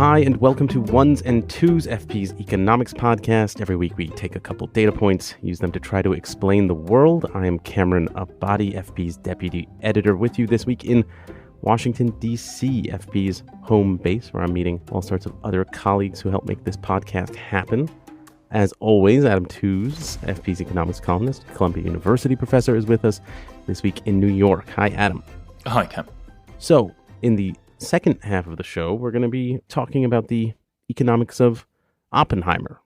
Hi, and welcome to Ones and Tooze, FP's economics podcast. Every week we take a couple data points, use them to try to explain the world. I am Cameron Abadi, FP's deputy editor, with you this week in Washington, D.C., FP's home base, where I'm meeting all sorts of other colleagues who help make this podcast happen. As always, Adam Tooze, FP's economics columnist, Columbia University professor, is with us this week in New York. Hi, Adam. Hi, Cam. So, in the second half of the show, we're going to be talking about the economics of Oppenheimer.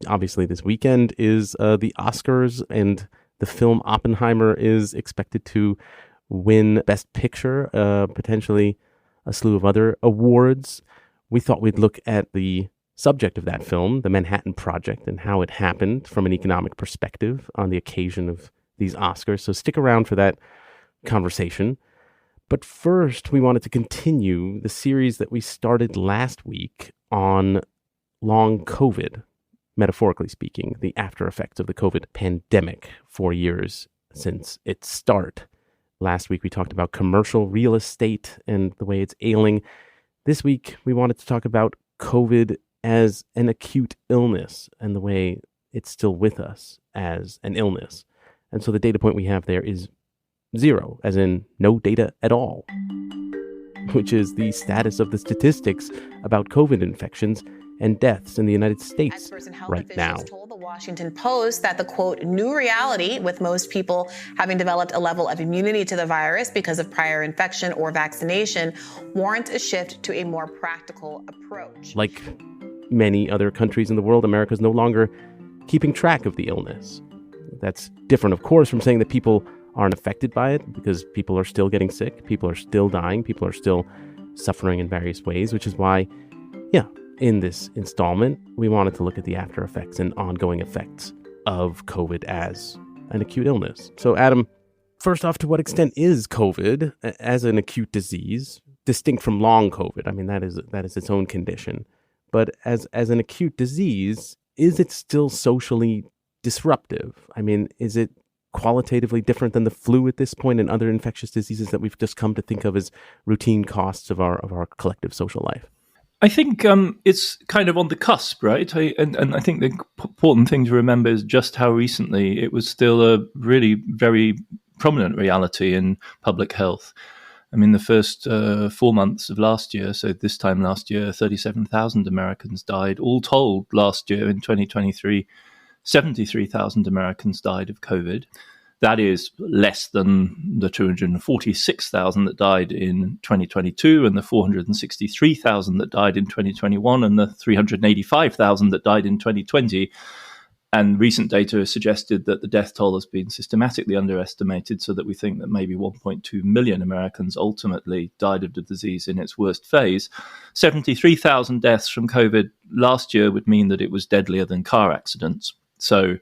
Obviously, this weekend is the Oscars, and the film Oppenheimer is expected to win Best Picture, potentially a slew of other awards. We thought we'd look at the subject of that film, the Manhattan Project, and how it happened from an economic perspective on the occasion of these Oscars. So stick around for that conversation. But first, we wanted to continue the series that we started last week on long COVID, metaphorically speaking, the after effects of the COVID pandemic 4 years since its start. Last week, we talked about commercial real estate and the way it's ailing. This week, we wanted to talk about COVID as an acute illness and the way it's still with us as an illness. And so the data point we have there is 0, as in no data at all, which is the status of the statistics about COVID infections and deaths in the United States right now. Told the Washington Post that the, quote, new reality, with most people having developed a level of immunity to the virus because of prior infection or vaccination, warrants a shift to a more practical approach. Like many other countries in the world, America is no longer keeping track of the illness. That's different, of course, from saying that people aren't affected by it, because people are still getting sick, people are still dying, people are still suffering in various ways, which is why, in this installment, we wanted to look at the after effects and ongoing effects of COVID as an acute illness. So, Adam, first off, to what extent is COVID as an acute disease distinct from long COVID? I mean, that is its own condition. But as an acute disease, is it still socially disruptive? I mean, is it qualitatively different than the flu at this point and other infectious diseases that we've just come to think of as routine costs of our collective social life? I think it's kind of on the cusp, right? And I think the important thing to remember is just how recently it was still a really very prominent reality in public health. I mean, the first 4 months of last year, so this time last year, 37,000 Americans died. All told, last year in 2023, 73,000 Americans died of COVID. That is less than the 246,000 that died in 2022 and the 463,000 that died in 2021 and the 385,000 that died in 2020. And recent data has suggested that the death toll has been systematically underestimated, so that we think that maybe 1.2 million Americans ultimately died of the disease in its worst phase. 73,000 deaths from COVID last year would mean that it was deadlier than car accidents. So,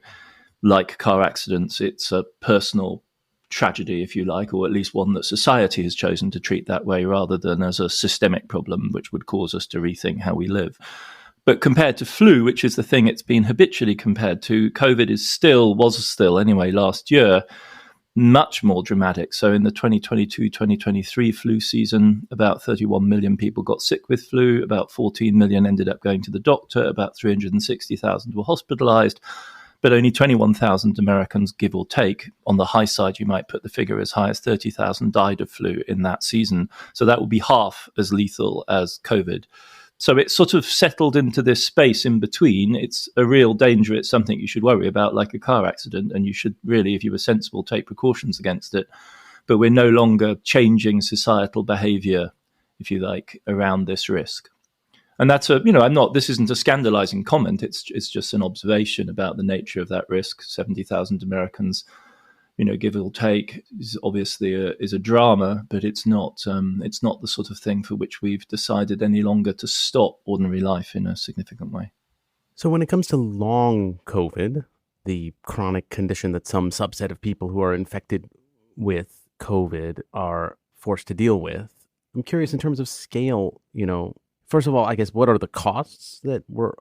like car accidents, it's a personal tragedy, if you like, or at least one that society has chosen to treat that way rather than as a systemic problem, which would cause us to rethink how we live. But compared to flu, which is the thing it's been habitually compared to, COVID was still anyway last year, much more dramatic. So in the 2022-2023 flu season, about 31 million people got sick with flu, about 14 million ended up going to the doctor, about 360,000 were hospitalized, but only 21,000 Americans, give or take. On the high side, you might put the figure as high as 30,000 died of flu in that season. So that would be half as lethal as COVID. So it's sort of settled into this space in between. It's a real danger. It's something you should worry about, like a car accident, and you should really, if you were sensible, take precautions against it. But we're no longer changing societal behavior, if you like, around this risk. And that's this isn't a scandalizing comment. It's just an observation about the nature of that risk. 70,000 Americans, give or take, is obviously is a drama, but it's not the sort of thing for which we've decided any longer to stop ordinary life in a significant way. So when it comes to long COVID, the chronic condition that some subset of people who are infected with COVID are forced to deal with, I'm curious in terms of scale, first of all, I guess, what are the costs that we're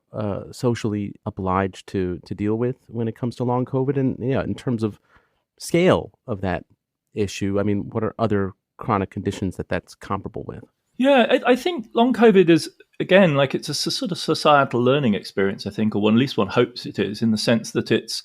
socially obliged to deal with when it comes to long COVID? And in terms of scale of that issue, I mean, what are other chronic conditions that's comparable with? Yeah, I think long COVID is, again, like it's a sort of societal learning experience, I think, or at least one hopes it is, in the sense that it's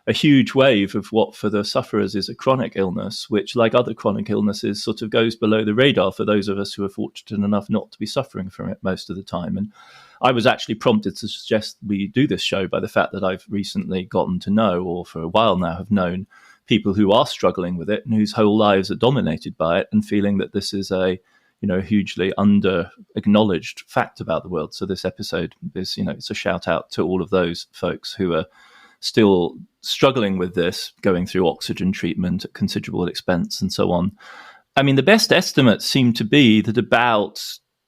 a huge wave of what for the sufferers is a chronic illness, which, like other chronic illnesses, sort of goes below the radar for those of us who are fortunate enough not to be suffering from it most of the time. And I was actually prompted to suggest we do this show by the fact that I've recently gotten to know, or for a while now have known, people who are struggling with it and whose whole lives are dominated by it, and feeling that this is a hugely under acknowledged fact about the world. So this episode is, it's a shout out to all of those folks who are still struggling with this, going through oxygen treatment at considerable expense and so on. I mean, the best estimates seem to be that about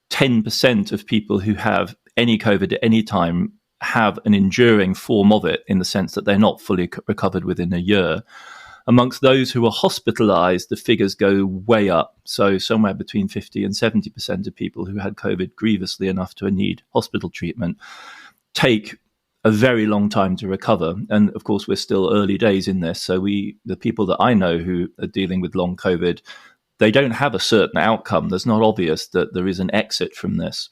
10% of people who have any COVID at any time have an enduring form of it, in the sense that they're not fully recovered within a year. Amongst those who are hospitalized, the figures go way up. So somewhere between 50 and 70% of people who had COVID grievously enough to need hospital treatment take a very long time to recover. And of course, we're still early days in this. So the people that I know who are dealing with long COVID, they don't have a certain outcome. There's not obvious that there is an exit from this.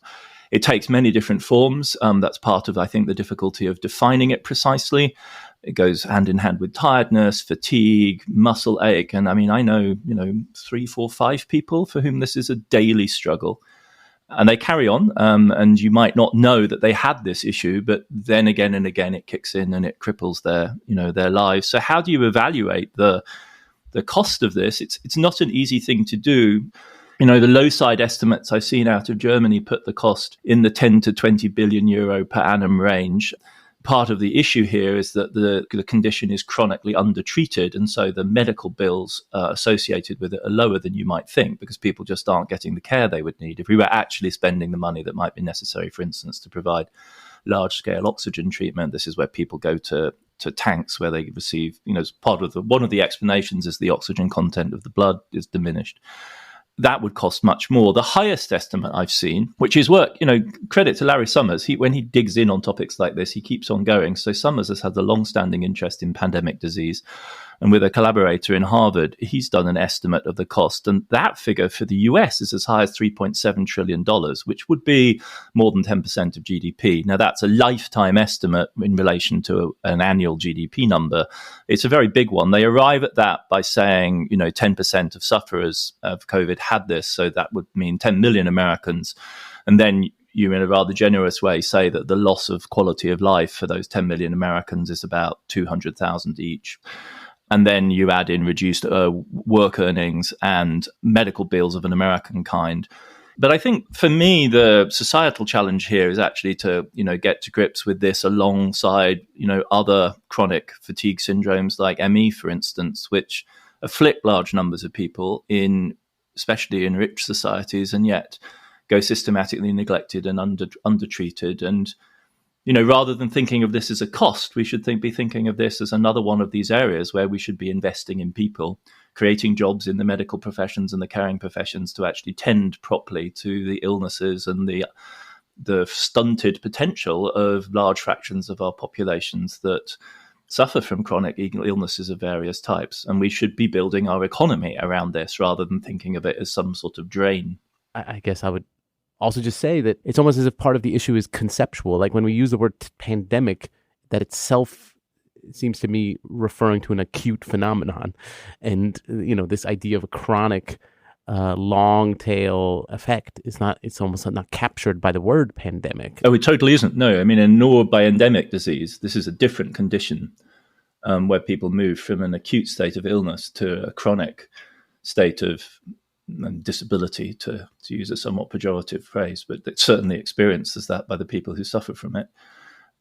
It takes many different forms. That's part of, I think, the difficulty of defining it precisely. It goes hand in hand with tiredness, fatigue, muscle ache. And I mean, I know, 3, 4, 5 people for whom this is a daily struggle. And they carry on, and you might not know that they had this issue, but then again and again it kicks in and it cripples their lives. So how do you evaluate the cost of this? It's not an easy thing to do. The low side estimates I've seen out of Germany put the cost in the 10 to 20 billion euro per annum range. Part of the issue here is that the condition is chronically undertreated, and so the medical bills associated with it are lower than you might think, because people just aren't getting the care they would need. If we were actually spending the money that might be necessary, for instance, to provide large-scale oxygen treatment, this is where people go to tanks where they receive, as part of one of the explanations is the oxygen content of the blood is diminished. That would cost much more. The highest estimate I've seen, which is work, credit to Larry Summers, when he digs in on topics like this, he keeps on going. So Summers has had a long-standing interest in pandemic disease. And with a collaborator in Harvard, he's done an estimate of the cost. And that figure for the US is as high as $3.7 trillion, which would be more than 10% of GDP. Now, that's a lifetime estimate in relation to an annual GDP number. It's a very big one. They arrive at that by saying, 10% of sufferers of COVID had this. So that would mean 10 million Americans. And then you, in a rather generous way, say that the loss of quality of life for those 10 million Americans is about 200,000 each. And then you add in reduced work earnings and medical bills of an American kind. But I think for me, the societal challenge here is actually to, get to grips with this alongside, other chronic fatigue syndromes like ME, for instance, which afflict large numbers of people especially in rich societies, and yet go systematically neglected and undertreated. And rather than thinking of this as a cost, we should be thinking of this as another one of these areas where we should be investing in people, creating jobs in the medical professions and the caring professions to actually tend properly to the illnesses and the stunted potential of large fractions of our populations that suffer from chronic illnesses of various types. And we should be building our economy around this rather than thinking of it as some sort of drain. I guess I would also just say that it's almost as if part of the issue is conceptual. Like when we use the word pandemic, that itself seems to me referring to an acute phenomenon. And, this idea of a chronic, long tail effect it's almost not captured by the word pandemic. Oh, it totally isn't. No, I mean, and nor by endemic disease. This is a different condition where people move from an acute state of illness to a chronic state of disability, to use a somewhat pejorative phrase, but it's certainly experienced as that by the people who suffer from it.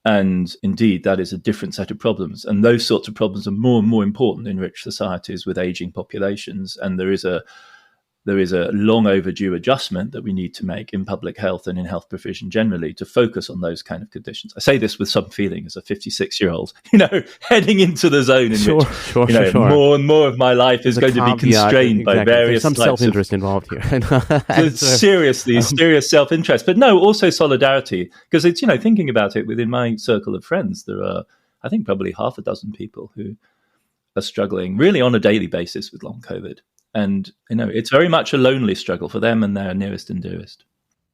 And indeed, that is a different set of problems. And those sorts of problems are more and more important in rich societies with aging populations. And there is a long overdue adjustment that we need to make in public health and in health provision generally to focus on those kind of conditions. I say this with some feeling as a 56-year-old, heading into the zone in which sure. more and more of my life is going to be constrained by various There's some self-interest involved here. Serious self-interest, but no, also solidarity. Because it's, thinking about it within my circle of friends, there are, I think, probably half a dozen people who are struggling really on a daily basis with long COVID. And, it's very much a lonely struggle for them and their nearest and dearest.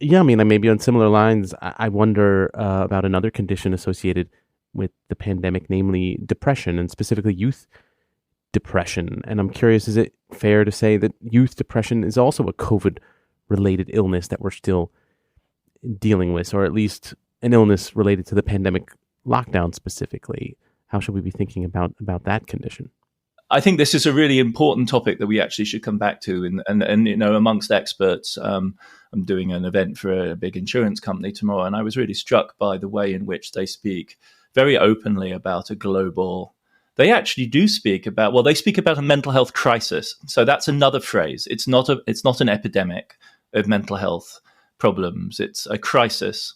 Yeah, I mean, maybe on similar lines, I wonder about another condition associated with the pandemic, namely depression, and specifically youth depression. And I'm curious, is it fair to say that youth depression is also a COVID-related illness that we're still dealing with, or at least an illness related to the pandemic lockdown specifically? How should we be thinking about that condition? I think this is a really important topic that we actually should come back to. And amongst experts, I'm doing an event for a big insurance company tomorrow, and I was really struck by the way in which they speak very openly about a global. They actually do speak about, they speak about a mental health crisis. So that's another phrase. It's not an epidemic of mental health problems. It's a crisis.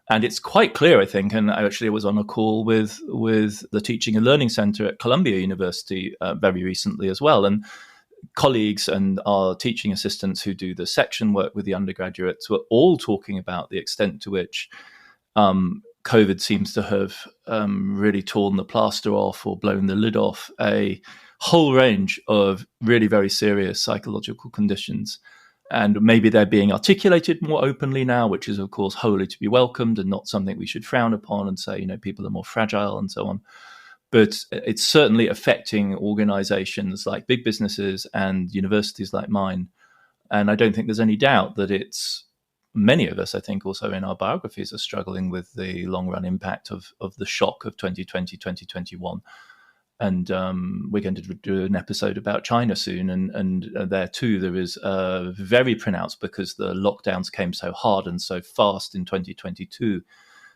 And it's quite clear, I think, and I actually was on a call with the Teaching and Learning Center at Columbia University very recently as well. And colleagues and our teaching assistants who do the section work with the undergraduates were all talking about the extent to which COVID seems to have really torn the plaster off or blown the lid off a whole range of really very serious psychological conditions. And maybe they're being articulated more openly now, which is, of course, wholly to be welcomed and not something we should frown upon and say, people are more fragile and so on. But it's certainly affecting organizations like big businesses and universities like mine. And I don't think there's any doubt that many of us, I think, also in our biographies are struggling with the long-run impact of the shock of 2020, 2021. And we're going to do an episode about China soon. And there, too, there is very pronounced, because the lockdowns came so hard and so fast in 2022.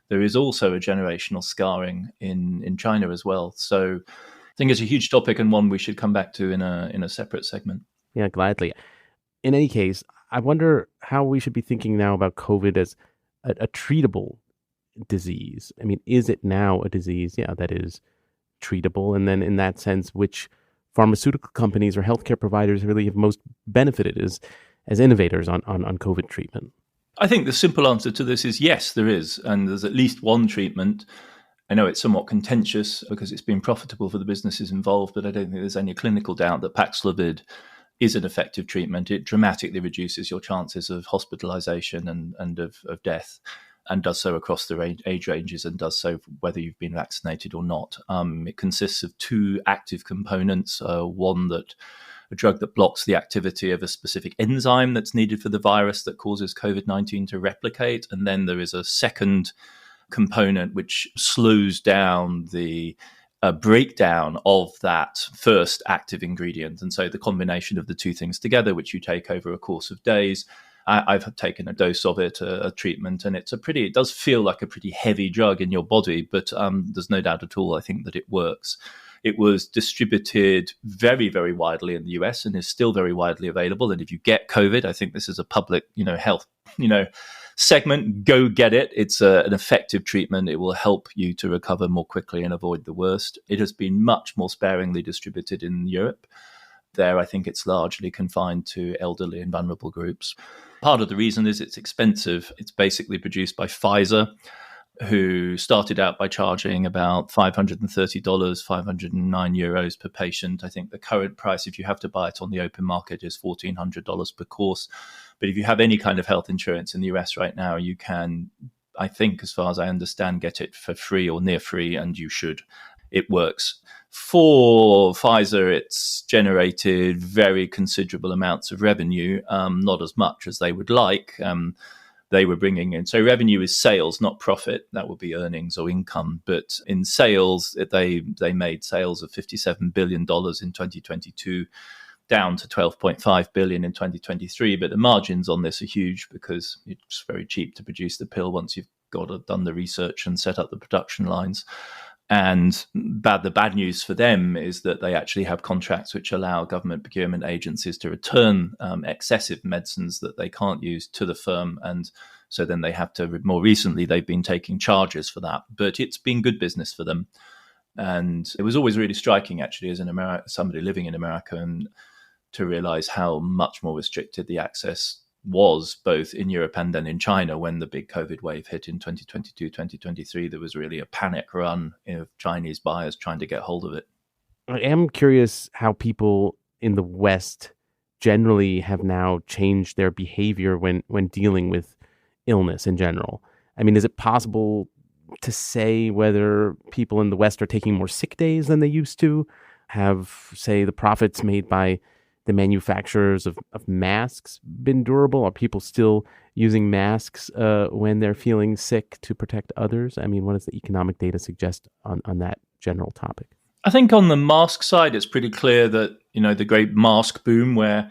There is also a generational scarring in China as well. So I think it's a huge topic and one we should come back to in a separate segment. Yeah, gladly. In any case, I wonder how we should be thinking now about COVID as a treatable disease. I mean, is it now a disease? Yeah, that is treatable. And then in that sense, which pharmaceutical companies or healthcare providers really have most benefited as innovators on COVID treatment? I think the simple answer to this is yes, there is. And there's at least one treatment. I know it's somewhat contentious because it's been profitable for the businesses involved, but I don't think there's any clinical doubt that Paxlovid is an effective treatment. It dramatically reduces your chances of hospitalization and of death, and does so across the age ranges, and does so whether you've been vaccinated or not. It consists of two active components. One, a drug that blocks the activity of a specific enzyme that's needed for the virus that causes COVID-19 to replicate. And then there is a second component which slows down the breakdown of that first active ingredient. And so the combination of the two things together, which you take over a course of days, I've taken a dose of it, a treatment, and it does feel like a pretty heavy drug in your body, but there's no doubt at all, I think, that it works. It was distributed very, very widely in the US and is still very widely available. And if you get COVID, I think this is a public, health, segment, go get it. It's an effective treatment. It will help you to recover more quickly and avoid the worst. It has been much more sparingly distributed in Europe. There, I think it's largely confined to elderly and vulnerable groups. Part of the reason is it's expensive. It's basically produced by Pfizer, who started out by charging about $530, 509 euros per patient. I think the current price, if you have to buy it on the open market, is $1,400 per course. But if you have any kind of health insurance in the US right now, you can, I think, as far as I understand, get it for free or near free, and you should. It works. For Pfizer, it's generated very considerable amounts of revenue, not as much as they would like. They were bringing in. So revenue is sales, not profit. That would be earnings or income. But in sales, they made sales of $57 billion in 2022, down to $12.5 billion in 2023. But the margins on this are huge because it's very cheap to produce the pill once you've done the research and set up the production lines. And the bad news for them is that they actually have contracts which allow government procurement agencies to return excessive medicines that they can't use to the firm. And so then they have to, more recently, they've been taking charges for that. But it's been good business for them. And it was always really striking, actually, as somebody living in America, and to realize how much more restricted the access was both in Europe and then in China. When the big COVID wave hit in 2022, 2023, there was really a panic run of Chinese buyers trying to get hold of it. I am curious how people in the West generally have now changed their behavior when dealing with illness in general. I mean, is it possible to say whether people in the West are taking more sick days than they used to? Have, say, the profits made by the manufacturers of masks been durable? Are people still using masks when they're feeling sick to protect others? I mean, what does the economic data suggest on that general topic? I think on the mask side, it's pretty clear that, the great mask boom where,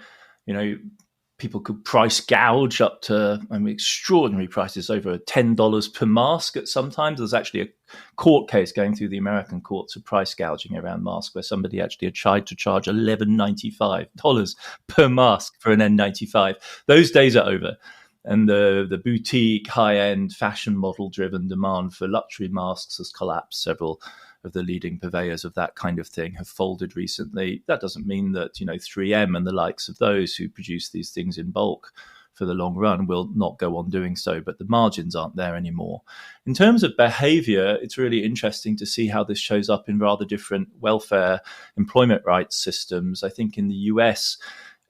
people could price gouge up to extraordinary prices, over $10 per mask at sometimes. There's actually a court case going through the American courts of price gouging around masks, where somebody actually had tried to charge $11.95 per mask for an N95. Those days are over. And the boutique, high-end, fashion model-driven demand for luxury masks has collapsed. Several of the leading purveyors of that kind of thing have folded recently. That doesn't mean that 3M and the likes of those who produce these things in bulk for the long run will not go on doing so, but the margins aren't there anymore. In terms of behavior, it's really interesting to see how this shows up in rather different welfare employment rights systems. I think in the US,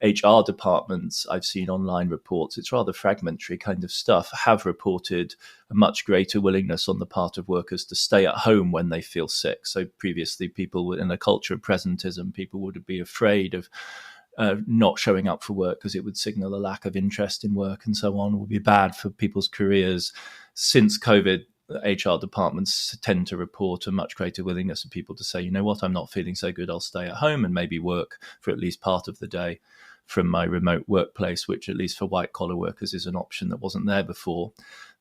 HR departments, I've seen online reports, it's rather fragmentary kind of stuff, have reported a much greater willingness on the part of workers to stay at home when they feel sick. So previously, people in a culture of presentism, people would be afraid of not showing up for work because it would signal a lack of interest in work and so on, would be bad for people's careers. Since COVID, HR departments tend to report a much greater willingness of people to say, you know what, I'm not feeling so good, I'll stay at home and maybe work for at least part of the day from my remote workplace, which at least for white collar workers is an option that wasn't there before.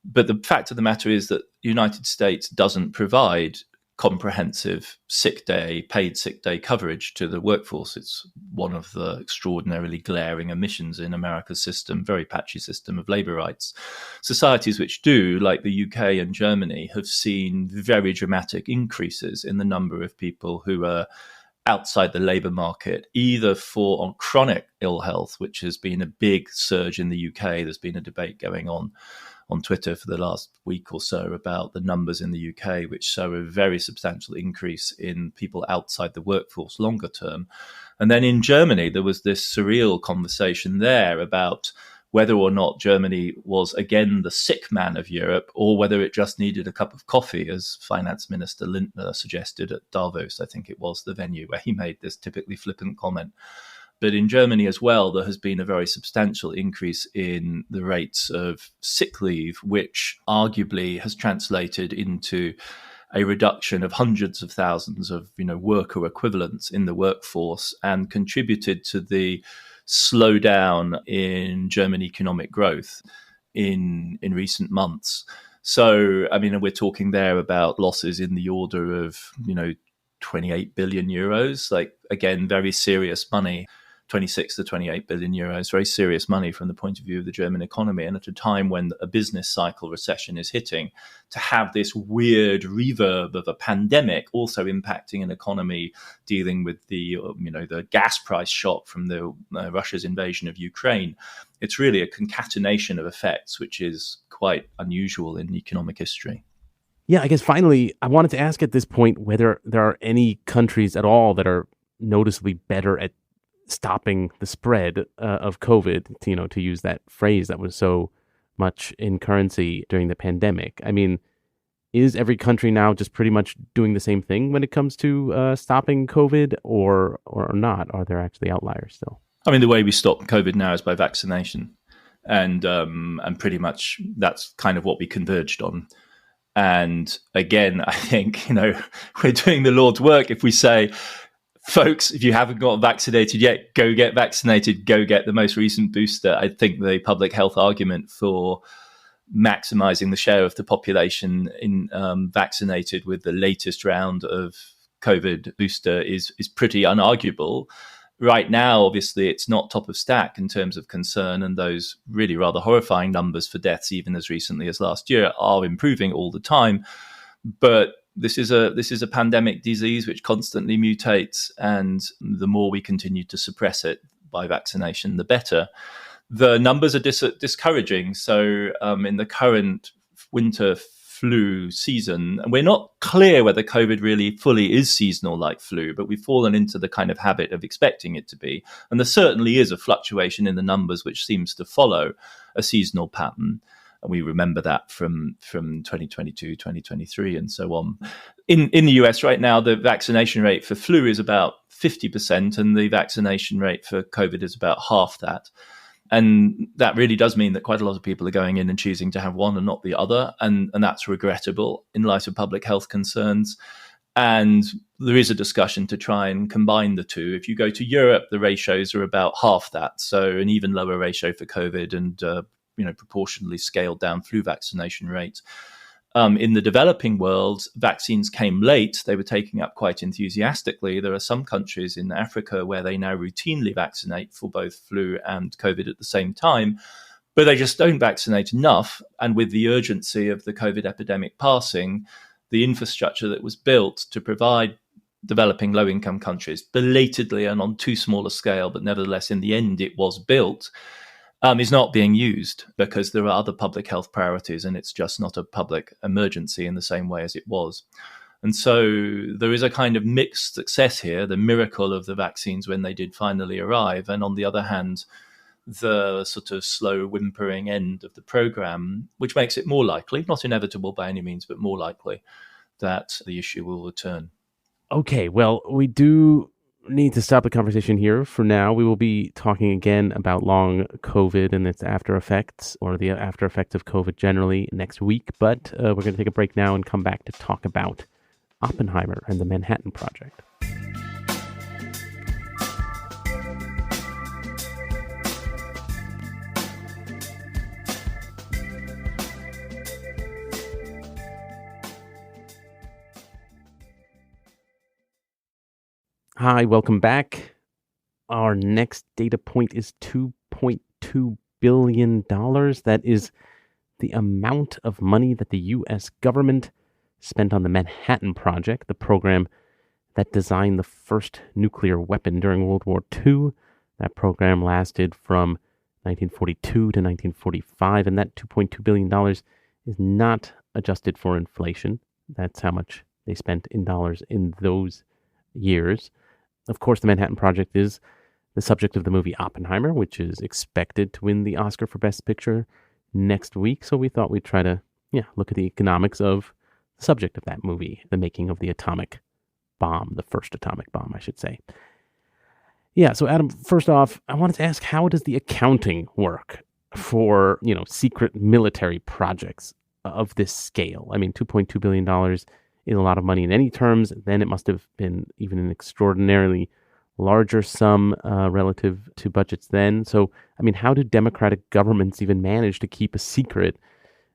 But the fact of the matter is that the United States doesn't provide comprehensive paid sick day coverage to the workforce. It's one of the extraordinarily glaring omissions in America's system, very patchy system of labor rights. Societies which do, like the UK and Germany, have seen very dramatic increases in the number of people who are outside the labour market, either on chronic ill health, which has been a big surge in the UK. There's been a debate going on Twitter for the last week or so about the numbers in the UK, which show a very substantial increase in people outside the workforce longer term. And then in Germany, there was this surreal conversation there about whether or not Germany was again the sick man of Europe, or whether it just needed a cup of coffee, as Finance Minister Lindner suggested at Davos, I think it was the venue where he made this typically flippant comment. But in Germany as well, there has been a very substantial increase in the rates of sick leave, which arguably has translated into a reduction of hundreds of thousands of worker equivalents in the workforce, and contributed to the slowdown in German economic growth in recent months. So, we're talking there about losses in the order of, 28 billion euros, like, again, very serious money. 26 to 28 billion euros, very serious money from the point of view of the German economy. And at a time when a business cycle recession is hitting, to have this weird reverb of a pandemic also impacting an economy dealing with the gas price shock from the Russia's invasion of Ukraine, it's really a concatenation of effects, which is quite unusual in economic history. Yeah, I guess finally, I wanted to ask at this point whether there are any countries at all that are noticeably better at stopping the spread of COVID, to use that phrase that was so much in currency during the pandemic. I mean, is every country now just pretty much doing the same thing when it comes to stopping COVID, or not? Are there actually outliers still? The way we stop COVID now is by vaccination. And pretty much that's kind of what we converged on. And again, I think, we're doing the Lord's work if we say, folks, if you haven't got vaccinated yet, go get vaccinated, go get the most recent booster. I think the public health argument for maximizing the share of the population in vaccinated with the latest round of COVID booster is pretty unarguable. Right now, obviously, it's not top of stack in terms of concern, and those really rather horrifying numbers for deaths, even as recently as last year, are improving all the time. But this is a pandemic disease which constantly mutates, and the more we continue to suppress it by vaccination, the better. The numbers are discouraging. So in the current winter flu season. And we're not clear whether COVID really fully is seasonal like flu, but we've fallen into the kind of habit of expecting it to be. And there certainly is a fluctuation in the numbers which seems to follow a seasonal pattern. And we remember that from 2022, 2023, and so on. In the US right now, the vaccination rate for flu is about 50%, and the vaccination rate for COVID is about half that. And that really does mean that quite a lot of people are going in and choosing to have one and not the other. And that's regrettable in light of public health concerns. And there is a discussion to try and combine the two. If you go to Europe, the ratios are about half that. So an even lower ratio for COVID and proportionally scaled down flu vaccination rate. In the developing world, vaccines came late. They were taking up quite enthusiastically. There are some countries in Africa where they now routinely vaccinate for both flu and COVID at the same time, but they just don't vaccinate enough. And with the urgency of the COVID epidemic passing, the infrastructure that was built to provide developing low-income countries belatedly and on too small a scale, but nevertheless, in the end, it was built, is not being used because there are other public health priorities, and it's just not a public emergency in the same way as it was. And so there is a kind of mixed success here, the miracle of the vaccines when they did finally arrive, and on the other hand, the sort of slow whimpering end of the program, which makes it more likely, not inevitable by any means, but more likely that the issue will return. Okay, well, we do need to stop the conversation here for now. We will be talking again about long COVID and its after effects, or the after effects of COVID generally, next week. But we're going to take a break now and come back to talk about Oppenheimer and the Manhattan Project. Hi, welcome back. Our next data point is $2.2 billion. That is the amount of money that the U.S. government spent on the Manhattan Project, the program that designed the first nuclear weapon during World War II. That program lasted from 1942 to 1945, and that $2.2 billion is not adjusted for inflation. That's how much they spent in dollars in those years. Of course, the Manhattan Project is the subject of the movie Oppenheimer, which is expected to win the Oscar for Best Picture next week. So we thought we'd try to look at the economics of the subject of that movie, the making of the atomic bomb, the first atomic bomb, I should say. Yeah, so Adam, first off, I wanted to ask, how does the accounting work for, secret military projects of this scale? I mean, $2.2 billion is a lot of money in any terms. Then it must have been even an extraordinarily larger sum relative to budgets then. So, I mean, how do democratic governments even manage to keep a secret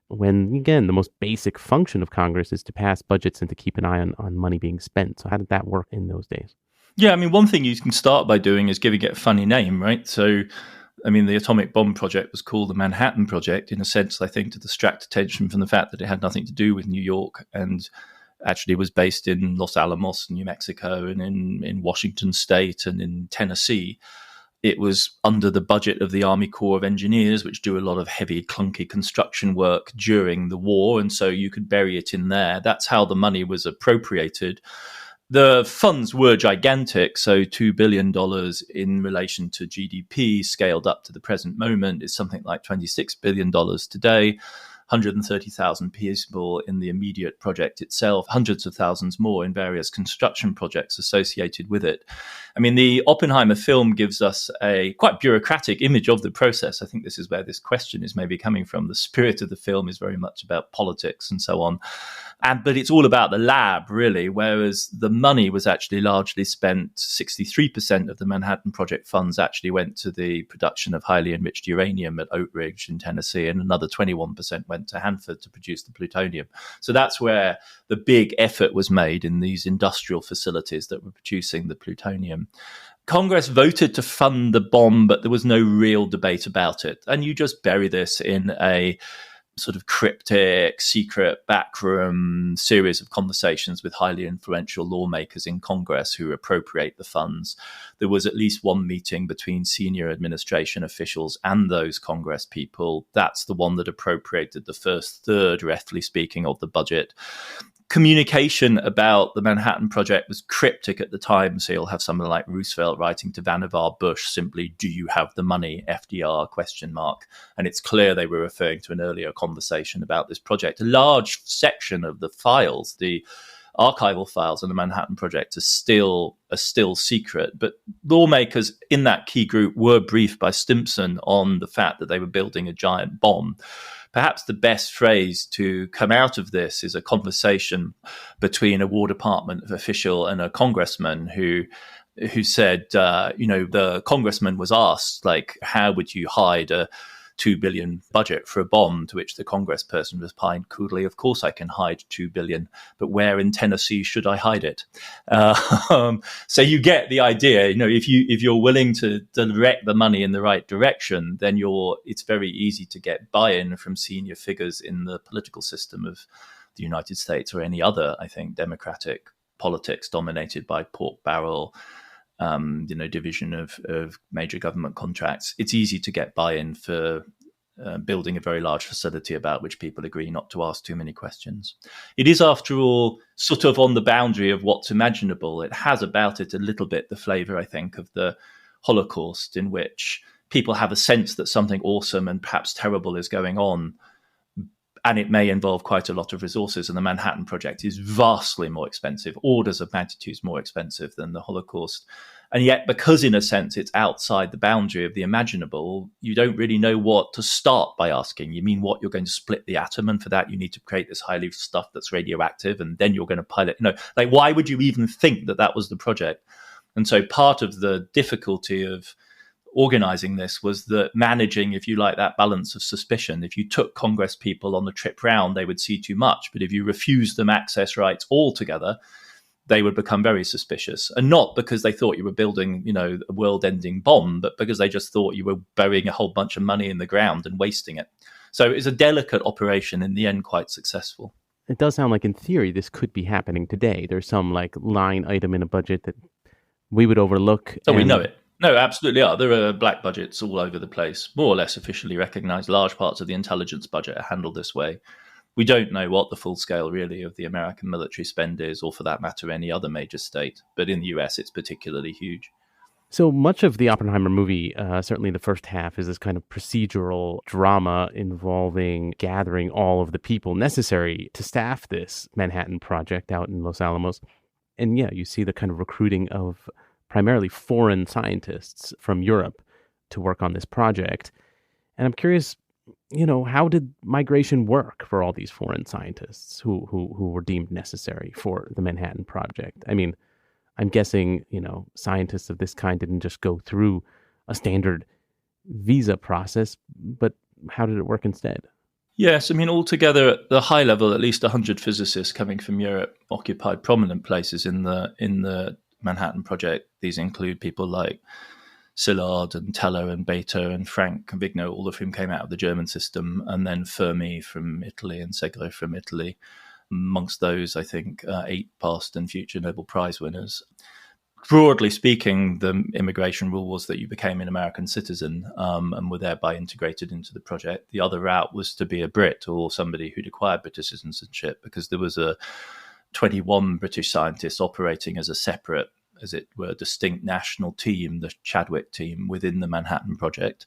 when, again, the most basic function of Congress is to pass budgets and to keep an eye on money being spent? So how did that work in those days? Yeah, I mean, one thing you can start by doing is giving it a funny name, right? So, I mean, the atomic bomb project was called the Manhattan Project, in a sense, I think, to distract attention from the fact that it had nothing to do with New York and actually was based in Los Alamos, New Mexico, and in Washington State and in Tennessee. It was under the budget of the Army Corps of Engineers, which do a lot of heavy, clunky construction work during the war, and so you could bury it in there. That's how the money was appropriated. The funds were gigantic, so $2 billion in relation to GDP scaled up to the present moment is something like $26 billion today. 130,000 people in the immediate project itself, hundreds of thousands more in various construction projects associated with it. I mean, the Oppenheimer film gives us a quite bureaucratic image of the process. I think this is where this question is maybe coming from. The spirit of the film is very much about politics and so on. But it's all about the lab, really, whereas the money was actually largely spent. 63% of the Manhattan Project funds actually went to the production of highly enriched uranium at Oak Ridge in Tennessee, and another 21% went to Hanford to produce the plutonium. So that's where the big effort was made in these industrial facilities that were producing the plutonium. Congress voted to fund the bomb, but there was no real debate about it. And you just bury this in a sort of cryptic, secret, backroom series of conversations with highly influential lawmakers in Congress who appropriate the funds. There was at least one meeting between senior administration officials and those Congress people. That's the one that appropriated the first third, roughly speaking, of the budget. Communication about the Manhattan Project was cryptic at the time. So you'll have someone like Roosevelt writing to Vannevar Bush simply, "Do you have the money? FDR ? And it's clear they were referring to an earlier conversation about this project. A large section of the files, the archival files on the Manhattan Project, are still secret. But lawmakers in that key group were briefed by Stimson on the fact that they were building a giant bomb. Perhaps the best phrase to come out of this is a conversation between a War Department official and a congressman who said, the congressman was asked, like, how would you hide a $2 billion budget for a bomb? To which the congressperson replied coolly, "Of course I can hide $2 billion, but where in Tennessee should I hide it?" So you get the idea. If you're willing to direct the money in the right direction, then it's very easy to get buy-in from senior figures in the political system of the United States or any other, I think, democratic politics dominated by pork barrel, division of major government contracts. It's easy to get buy-in for building a very large facility about which people agree not to ask too many questions. It is, after all, sort of on the boundary of what's imaginable. It has about it a little bit the flavor, I think, of the Holocaust, in which people have a sense that something awesome and perhaps terrible is going on, and it may involve quite a lot of resources. And the Manhattan Project is vastly more expensive, orders of magnitudes more expensive than the Holocaust. And yet, because in a sense it's outside the boundary of the imaginable, you don't really know what to start by asking. You mean what? You're going to split the atom, and for that you need to create this highly stuff that's radioactive, and then you're going to pilot. Why would you even think that was the project? And so part of the difficulty of organizing this was that managing, if you like, that balance of suspicion. If you took Congress people on the trip round, they would see too much. But if you refused them access rights altogether, they would become very suspicious. And not because they thought you were building, a world-ending bomb, but because they just thought you were burying a whole bunch of money in the ground and wasting it. So it's a delicate operation, in the end quite successful. It does sound like, in theory, this could be happening today. There's some line item in a budget that we would overlook. So we know it. No, absolutely are. There are black budgets all over the place, more or less officially recognized. Large parts of the intelligence budget are handled this way. We don't know what the full scale really of the American military spend is, or for that matter, any other major state. But in the US, it's particularly huge. So much of the Oppenheimer movie, certainly the first half, is this kind of procedural drama involving gathering all of the people necessary to staff this Manhattan Project out in Los Alamos. And yeah, you see the kind of recruiting of primarily foreign scientists from Europe to work on this project. And I'm curious, how did migration work for all these foreign scientists who were deemed necessary for the Manhattan Project? I mean, I'm guessing, scientists of this kind didn't just go through a standard visa process, but how did it work instead? Yes, altogether at the high level, at least 100 physicists coming from Europe occupied prominent places in the Manhattan Project. These include people like Szilard and Teller and Bethe and Frank Vigno, all of whom came out of the German system, and then Fermi from Italy and Segre from Italy. Amongst those, I think, 8 past and future Nobel Prize winners. Broadly speaking, the immigration rule was that you became an American citizen and were thereby integrated into the project. The other route was to be a Brit or somebody who'd acquired British citizenship, because there was a 21 British scientists operating as a separate, as it were, distinct national team, the Chadwick team, within the Manhattan Project,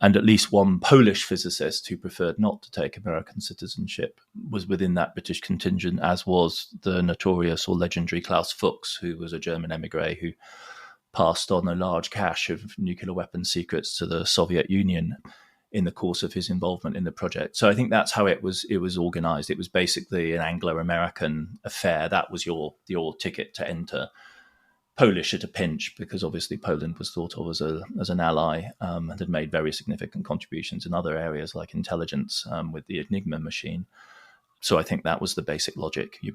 and at least one Polish physicist who preferred not to take American citizenship was within that British contingent, as was the notorious or legendary Klaus Fuchs, who was a German emigre who passed on a large cache of nuclear weapons secrets to the Soviet Union in the course of his involvement in the project. So I think that's how it was organized. It was basically an Anglo-American affair. That was your ticket to enter. Polish at a pinch, because obviously Poland was thought of as an ally and had made very significant contributions in other areas like intelligence with the Enigma machine. So I think that was the basic logic. You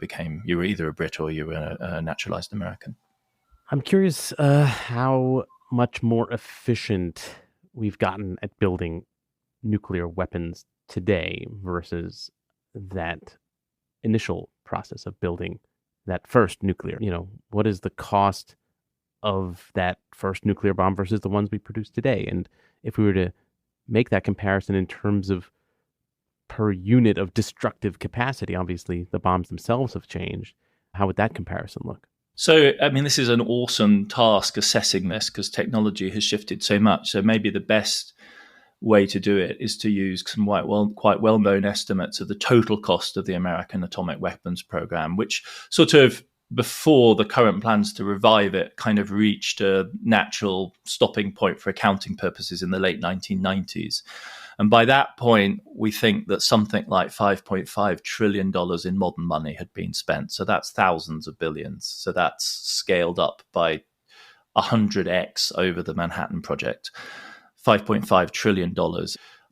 were either a Brit or you were a naturalized American. I'm curious how much more efficient we've gotten at building nuclear weapons today versus that initial process of building that first nuclear? What is the cost of that first nuclear bomb versus the ones we produce today? And if we were to make that comparison in terms of per unit of destructive capacity, obviously the bombs themselves have changed. How would that comparison look? So, this is an awesome task assessing this because technology has shifted so much. So maybe the best way to do it is to use some quite well-known estimates of the total cost of the American atomic weapons program, which sort of, before the current plans to revive it, kind of reached a natural stopping point for accounting purposes in the late 1990s. And by that point, we think that something like $5.5 trillion in modern money had been spent. So that's thousands of billions. So that's scaled up by 100x over the Manhattan Project. $5.5 trillion.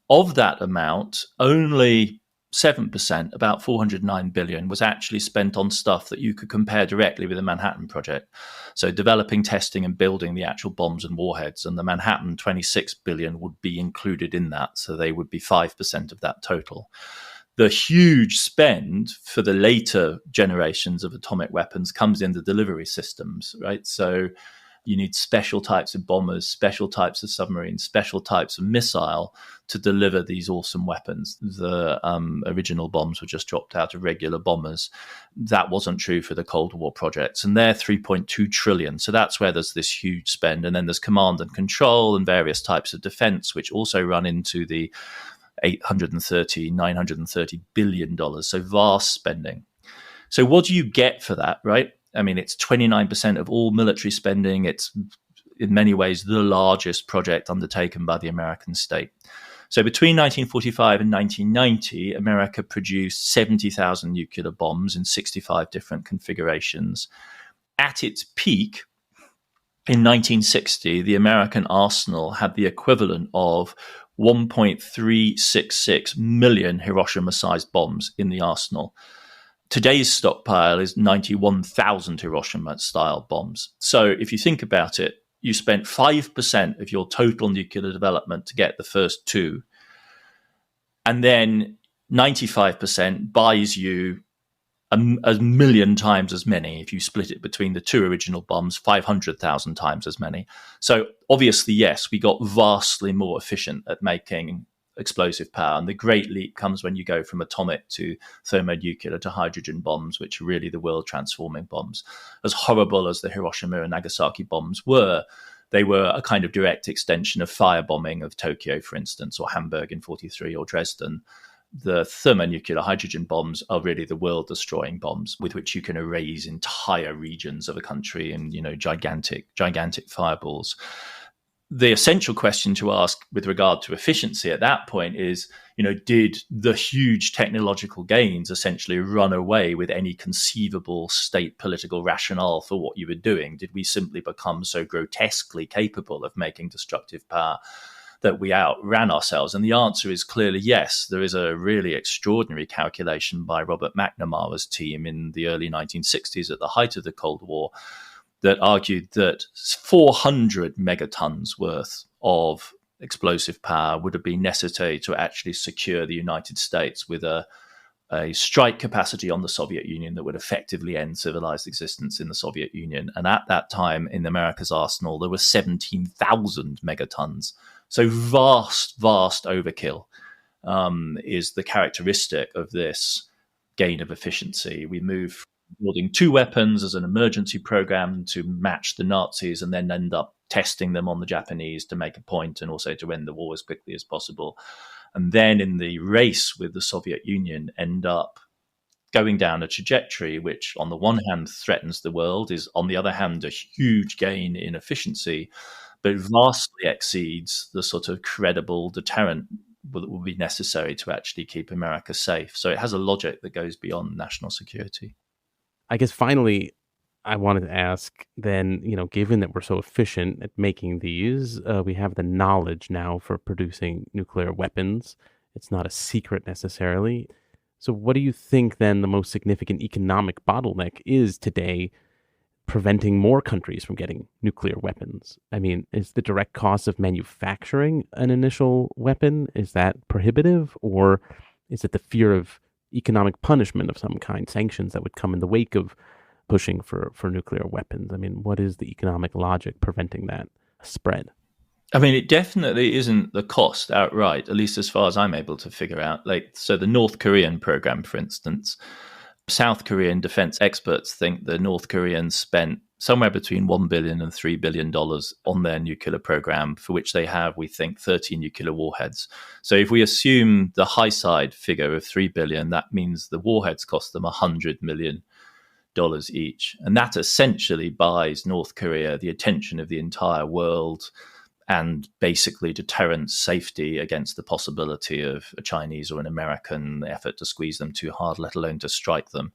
Of that amount, only 7%, about $409 billion, was actually spent on stuff that you could compare directly with the Manhattan Project. So developing, testing, and building the actual bombs and warheads. And the Manhattan, $26 billion, would be included in that. So they would be 5% of that total. The huge spend for the later generations of atomic weapons comes in the delivery systems, right? So you need special types of bombers, special types of submarines, special types of missile to deliver these awesome weapons. The original bombs were just dropped out of regular bombers. That wasn't true for the Cold War projects. And they're $3.2 trillion. So that's where there's this huge spend. And then there's command and control and various types of defense, which also run into the $930 billion. So vast spending. So what do you get for that, right? It's 29% of all military spending. It's in many ways the largest project undertaken by the American state. So between 1945 and 1990, America produced 70,000 nuclear bombs in 65 different configurations. At its peak, in 1960, the American arsenal had the equivalent of 1.366 million Hiroshima-sized bombs in the arsenal. Today's stockpile is 91,000 Hiroshima-style bombs. So if you think about it, you spent 5% of your total nuclear development to get the first two, and then 95% buys you a million times as many. If you split it between the two original bombs, 500,000 times as many. So obviously, yes, we got vastly more efficient at making explosive power. And the great leap comes when you go from atomic to thermonuclear to hydrogen bombs, which are really the world transforming bombs. As horrible as the Hiroshima and Nagasaki bombs were, they were a kind of direct extension of firebombing of Tokyo, for instance, or Hamburg in 1943, or Dresden. The thermonuclear hydrogen bombs are really the world destroying bombs with which you can erase entire regions of a country in, gigantic fireballs. The essential question to ask with regard to efficiency at that point is, did the huge technological gains essentially run away with any conceivable state political rationale for what you were doing? Did we simply become so grotesquely capable of making destructive power that we outran ourselves? And the answer is clearly yes. There is a really extraordinary calculation by Robert McNamara's team in the early 1960s at the height of the Cold War that argued that 400 megatons worth of explosive power would have been necessary to actually secure the United States with a strike capacity on the Soviet Union that would effectively end civilized existence in the Soviet Union. And at that time, in America's arsenal, there were 17,000 megatons. So vast overkill is the characteristic of this gain of efficiency. We move building two weapons as an emergency program to match the Nazis and then end up testing them on the Japanese to make a point and also to end the war as quickly as possible. And then in the race with the Soviet Union, end up going down a trajectory which on the one hand threatens the world, is on the other hand a huge gain in efficiency, but vastly exceeds the sort of credible deterrent that will be necessary to actually keep America safe. So it has a logic that goes beyond national security. I guess finally, I wanted to ask then, given that we're so efficient at making these, we have the knowledge now for producing nuclear weapons. It's not a secret necessarily. So what do you think then the most significant economic bottleneck is today preventing more countries from getting nuclear weapons? I mean, is the direct cost of manufacturing an initial weapon, is that prohibitive? Or is it the fear of economic punishment of some kind, sanctions that would come in the wake of pushing for nuclear weapons? I mean, what is the economic logic preventing that spread? I mean, it definitely isn't the cost outright, at least as far as I'm able to figure out. So the North Korean program, for instance, South Korean defense experts think the North Koreans spent somewhere between $1 billion and $3 billion on their nuclear program, for which they have, we think, 30 nuclear warheads. So if we assume the high side figure of $3 billion, that means the warheads cost them $100 million each. And that essentially buys North Korea the attention of the entire world and basically deterrence safety against the possibility of a Chinese or an American effort to squeeze them too hard, let alone to strike them.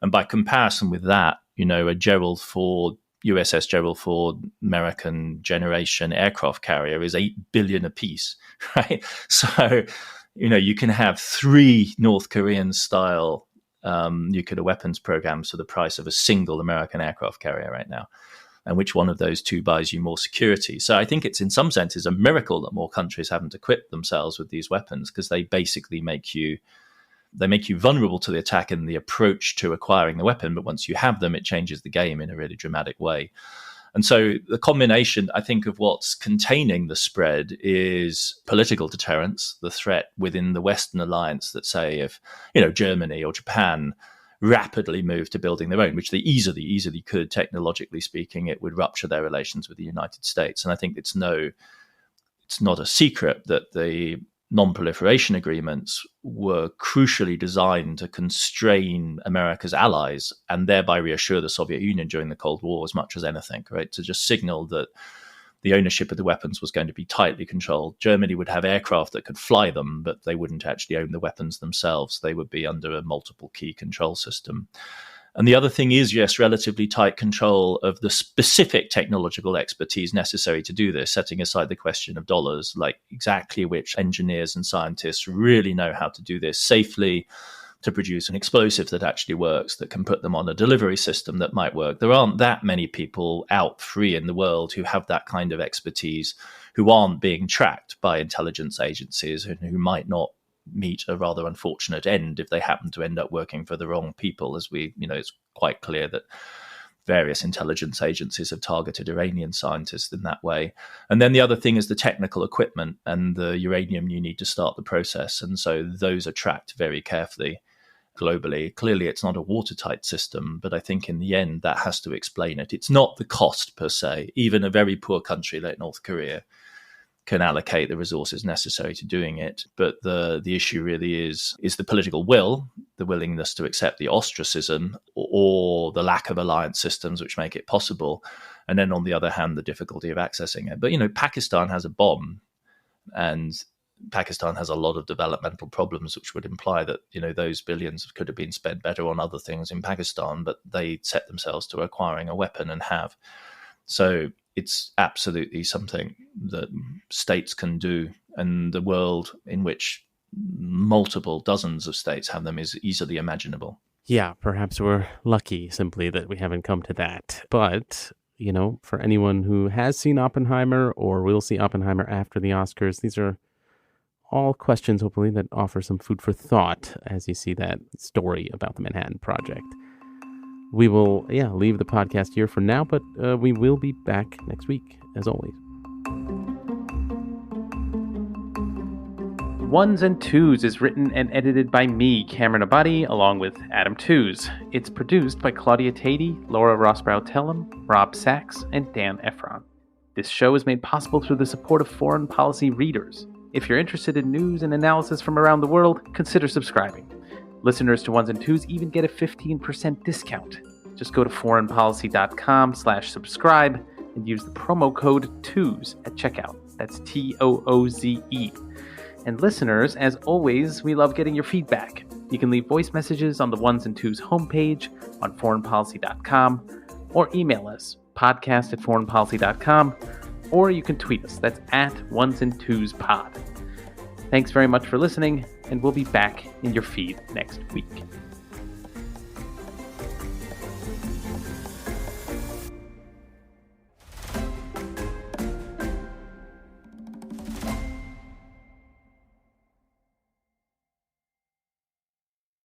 And by comparison with that, a USS Gerald Ford American generation aircraft carrier is $8 billion apiece, right? So, you can have 3 North Korean style nuclear weapons programs for the price of a single American aircraft carrier right now. And which one of those 2 buys you more security? So I think it's in some senses a miracle that more countries haven't equipped themselves with these weapons, because they basically make you vulnerable to the attack in the approach to acquiring the weapon. But once you have them, it changes the game in a really dramatic way. And so the combination, I think, of what's containing the spread is political deterrence, the threat within the Western alliance that, say, if Germany or Japan rapidly move to building their own, which they easily could, technologically speaking, it would rupture their relations with the United States. And I think it's not a secret that the non-proliferation agreements were crucially designed to constrain America's allies and thereby reassure the Soviet Union during the Cold War as much as anything, right? To just signal that the ownership of the weapons was going to be tightly controlled. Germany would have aircraft that could fly them, but they wouldn't actually own the weapons themselves. They would be under a multiple key control system. And the other thing is, yes, relatively tight control of the specific technological expertise necessary to do this, setting aside the question of dollars, like exactly which engineers and scientists really know how to do this safely, to produce an explosive that actually works, that can put them on a delivery system that might work. There aren't that many people out free in the world who have that kind of expertise, who aren't being tracked by intelligence agencies, and who might not meet a rather unfortunate end if they happen to end up working for the wrong people. As it's quite clear that various intelligence agencies have targeted Iranian scientists in that way. And then the other thing is the technical equipment and the uranium you need to start the process. And so those are tracked very carefully globally. Clearly, it's not a watertight system, but I think in the end, that has to explain it. It's not the cost per se. Even a very poor country like North Korea can allocate the resources necessary to doing it. But the issue really is the political will, the willingness to accept the ostracism or the lack of alliance systems which make it possible. And then on the other hand, the difficulty of accessing it. But, Pakistan has a bomb, and Pakistan has a lot of developmental problems, which would imply that, those billions could have been spent better on other things in Pakistan, but they set themselves to acquiring a weapon and have. So it's absolutely something that states can do, and the world in which multiple dozens of states have them is easily imaginable. Yeah, perhaps we're lucky simply that we haven't come to that. But, for anyone who has seen Oppenheimer or will see Oppenheimer after the Oscars, these are all questions, hopefully, that offer some food for thought as you see that story about the Manhattan Project. We will, leave the podcast here for now, but we will be back next week, as always. Ones and Tooze is written and edited by me, Cameron Abadi, along with Adam Tooze. It's produced by Claudia Tatey, Laura Rossbrow-Tellem, Rob Sachs, and Dan Efron. This show is made possible through the support of foreign policy readers. If you're interested in news and analysis from around the world, consider subscribing. Listeners to Ones and Tooze even get a 15% discount. Just go to foreignpolicy.com/subscribe and use the promo code TOOZE at checkout. That's TOOZE. And listeners, as always, we love getting your feedback. You can leave voice messages on the Ones and Tooze homepage on foreignpolicy.com, or email us, podcast@foreignpolicy.com, or you can tweet us. That's @OnesandTwozePod. Thanks very much for listening, and we'll be back in your feed next week.